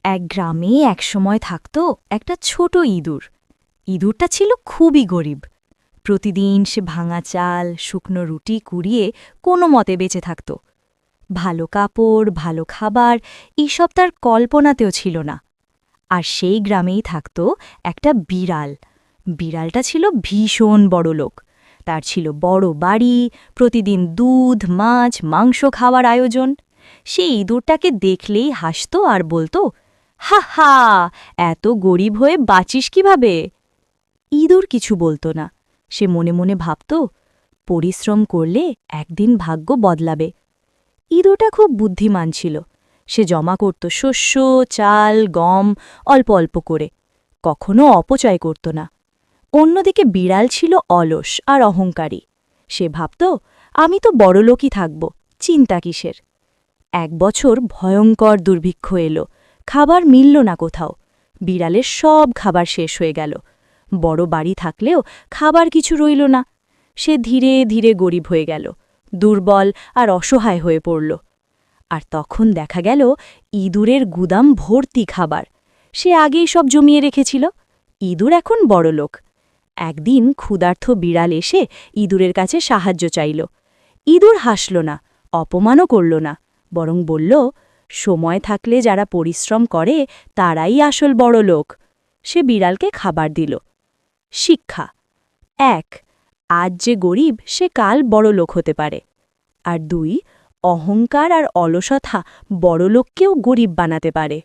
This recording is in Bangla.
এক গ্রামে একসময় থাকত একটা ছোট ইঁদুর। ইঁদুরটা ছিল খুবই গরিব। প্রতিদিন সে ভাঙা চাল শুকনো রুটি কুড়িয়ে কোনো মতে বেঁচে থাকত। ভালো কাপড় ভালো খাবার এইসব তার কল্পনাতেও ছিল না। আর সেই গ্রামেই থাকত একটা বিড়াল। বিড়ালটা ছিল ভীষণ বড়লোক। তার ছিল বড় বাড়ি, প্রতিদিন দুধ মাছ মাংস খাওয়ার আয়োজন। সে ইঁদুরটাকে দেখলেই হাসত আর বলতো, হা হা, এত গরিব হয়ে বাঁচিস কিভাবে? ইঁদুর কিছু বলতো না। সে মনে মনে ভাবত, পরিশ্রম করলে একদিন ভাগ্য বদলাবে। ইঁদুরটা খুব বুদ্ধিমান ছিল। সে জমা করত শস্য চাল গম অল্প অল্প করে, কখনো অপচয় করত না। অন্যদিকে বিড়াল ছিল অলস আর অহংকারী। সে ভাবত, আমি তো বড়লোকই থাকব, চিন্তা কিসের। এক বছর ভয়ঙ্কর দুর্ভিক্ষ এলো। খাবার মিলল না কোথাও। বিড়ালের সব খাবার শেষ হয়ে গেল। বড় বাড়ি থাকলেও খাবার কিছু রইল না। সে ধীরে ধীরে গরিব হয়ে গেল, দুর্বল আর অসহায় হয়ে পড়ল। আর তখন দেখা গেল ইঁদুরের গুদাম ভর্তি খাবার। সে আগেই সব জমিয়ে রেখেছিল। ইঁদুর এখন বড়লোক। একদিন ক্ষুধার্ত বিড়াল এসে ইঁদুরের কাছে সাহায্য চাইল। ইঁদুর হাসল না, অপমানও করল না, বরং বলল, সময় থাকলে যারা পরিশ্রম করে তারাই আসল বড় লোক। সে বিড়ালকে খাবার দিল। শিক্ষা ১, আজ যে গরিব সে কাল বড় লোক হতে পারে। আর ২, অহংকার আর অলসতা বড়লোককেও গরিব বানাতে পারে।